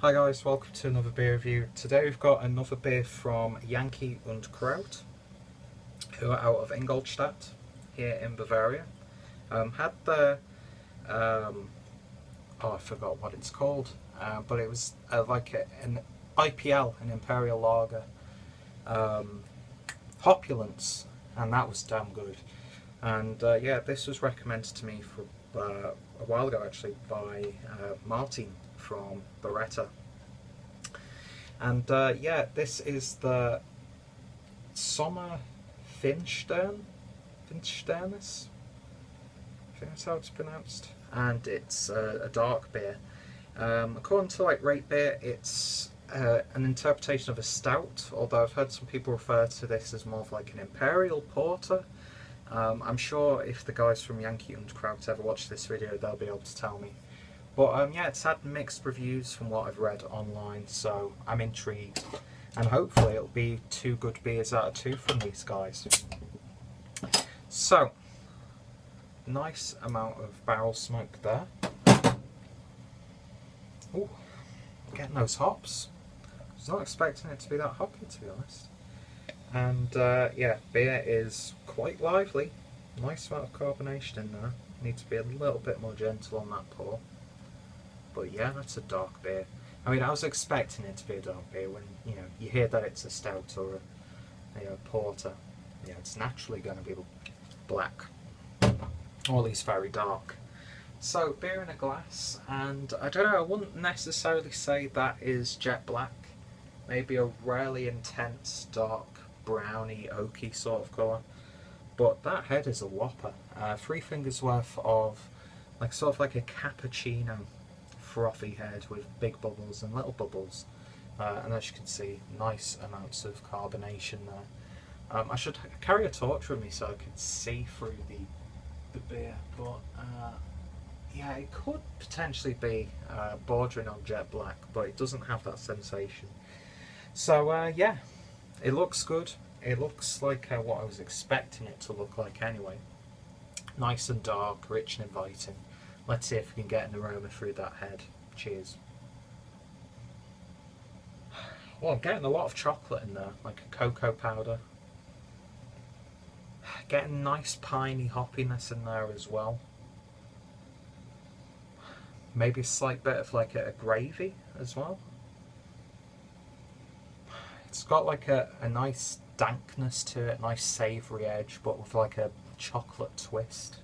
Hi guys, welcome to another beer review. Today we've got another beer from Yankee Kraut, who are out of Ingolstadt, here in Bavaria. Had the, I forgot what it's called, but it was an IPL, an Imperial Lager, Hopulence, and that was damn good. And yeah, this was recommended to me for a while ago actually by Martin from Birretta. And yeah, this is the Sommerfinsternis, I think that's how it's pronounced. And it's a dark beer. According to Rate Beer, it's an interpretation of a stout, although I've heard some people refer to this as more of like an imperial porter. I'm sure if the guys from Yankee Kraut ever watch this video, they'll be able to tell me. But yeah, it's had mixed reviews from what I've read online, so I'm intrigued. And hopefully it'll be 2 good beers out of 2 from these guys. So, nice amount of barrel smoke there. Ooh, getting those hops. I was not expecting it to be that hoppy, to be honest. And yeah, beer is quite lively. Nice amount of carbonation in there. Need to be a little bit more gentle on that pour. But yeah, that's a dark beer. I mean, I was expecting it to be a dark beer when you hear that it's a stout or a porter. Yeah, it's naturally going to be black, or at least very dark. So beer in a glass, and I don't know. I wouldn't necessarily say that is jet black. Maybe a really intense, dark, browny, oaky sort of colour. But that head is a whopper. 3 fingers worth of sort of like a cappuccino frothy head with big bubbles and little bubbles, and as you can see, nice amounts of carbonation there. I should carry a torch with me so I can see through the beer, but yeah, it could potentially be bordering on jet black, but it doesn't have that sensation. So yeah, it looks good. It looks like what I was expecting it to look like anyway. Nice and dark, rich and inviting. Let's see if we can get an aroma through that head. Cheers. Well, I'm getting a lot of chocolate in there, like a cocoa powder. Getting nice piney hoppiness in there as well. Maybe a slight bit of a gravy as well. It's got a nice dankness to it, nice savoury edge, but with a chocolate twist.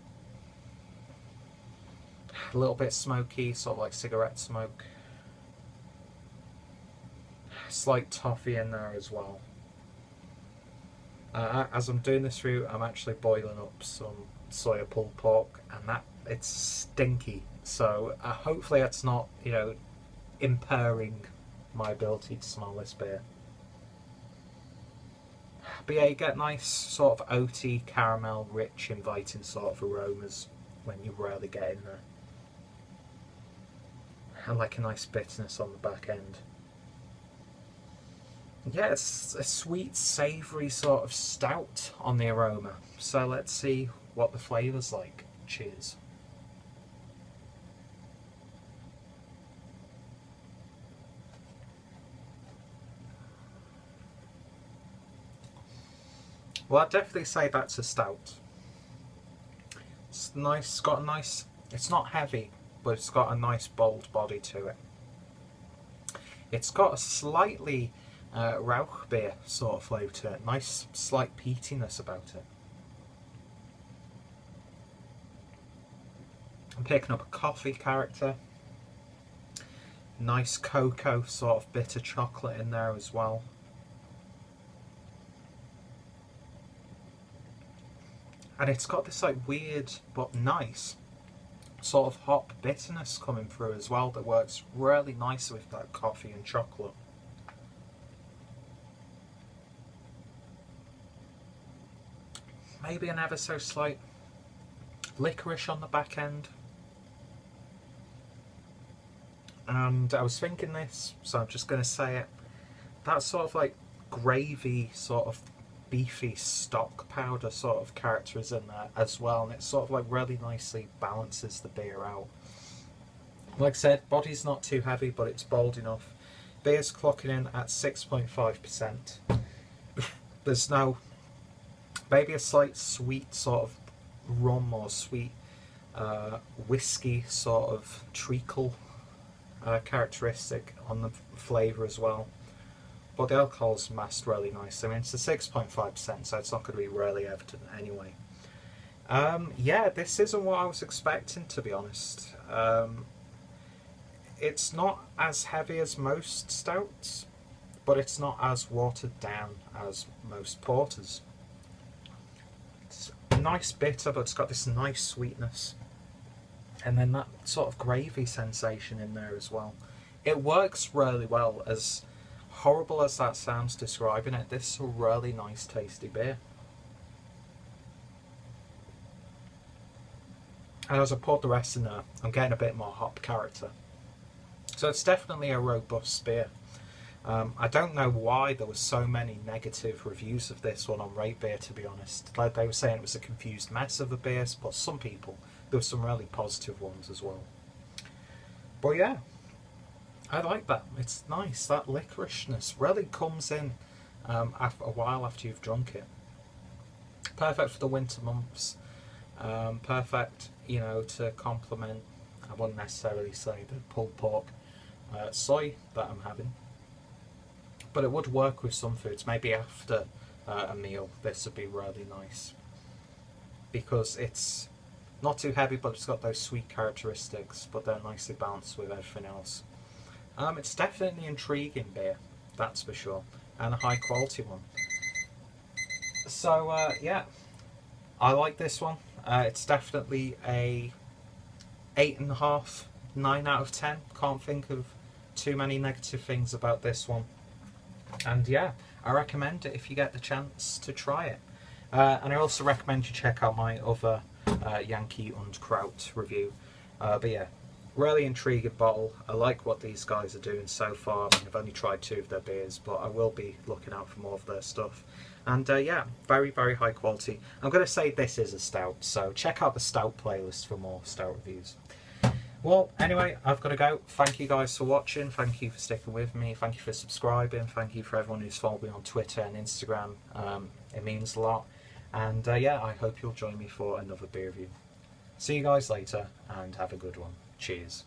A little bit smoky, sort of like cigarette smoke. Slight toffee in there as well. As I'm doing this through, I'm actually boiling up some soya pulled pork, and it's stinky. So hopefully that's not impairing my ability to smell this beer. But yeah, you get nice sort of oaty, caramel, rich, inviting sort of aromas when you rarely get in there. And a nice bitterness on the back end. Yeah, it's a sweet, savoury sort of stout on the aroma. So let's see what the flavour's like. Cheers. Well, I'd definitely say that's a stout. It's nice, it's got a nice, it's not heavy, but it's got a nice bold body to it. It's got a slightly Rauch beer sort of flavour to it. Nice slight peatiness about it. I'm picking up a coffee character. Nice cocoa sort of bitter chocolate in there as well. And it's got this weird but nice sort of hop bitterness coming through as well that works really nicely with that coffee and chocolate. Maybe an ever so slight licorice on the back end. And I was thinking this, so I'm just going to say it. That sort of gravy, sort of beefy stock powder sort of character is in there as well, and it sort of really nicely balances the beer out. Like I said, body's not too heavy, but it's bold enough. Beer's clocking in at 6.5%. There's no, maybe a slight sweet sort of rum or sweet whiskey sort of treacle characteristic on the flavour as well. But the alcohol's masked really nice. I mean, it's a 6.5%, so it's not going to be really evident anyway. Yeah, this isn't what I was expecting, to be honest. It's not as heavy as most stouts, but it's not as watered down as most porters. It's a nice bitter, but it's got this nice sweetness. And then that sort of gravy sensation in there as well. It works really well. As horrible as that sounds describing it, this is a really nice tasty beer. And as I poured the rest in there, I'm getting a bit more hop character. So it's definitely a robust beer. I don't know why there were so many negative reviews of this one on Rate Beer, to be honest. Like, they were saying it was a confused mess of a beer, but some people, there were some really positive ones as well. But yeah, I like that. It's nice. That licorishness really comes in after a while after you've drunk it. Perfect for the winter months. Perfect, you know, to complement, I wouldn't necessarily say the pulled pork soy that I'm having, but it would work with some foods. Maybe after a meal, this would be really nice because it's not too heavy, but it's got those sweet characteristics, but they're nicely balanced with everything else. It's definitely intriguing beer, that's for sure, and a high quality one. So yeah, I like this one. It's definitely a 8.5, 9 out of 10. Can't think of too many negative things about this one. And yeah, I recommend it if you get the chance to try it. And I also recommend you check out my other Yankee Kraut review. But yeah, really intriguing bottle. I like what these guys are doing so far. I mean, I've only tried 2 of their beers, but I will be looking out for more of their stuff. And yeah, very, very high quality. I'm going to say this is a stout, so check out the stout playlist for more stout reviews. Well, anyway, I've got to go. Thank you guys for watching. Thank you for sticking with me. Thank you for subscribing. Thank you for everyone who's followed me on Twitter and Instagram. It means a lot. And yeah, I hope you'll join me for another beer review. See you guys later, and have a good one. Cheers.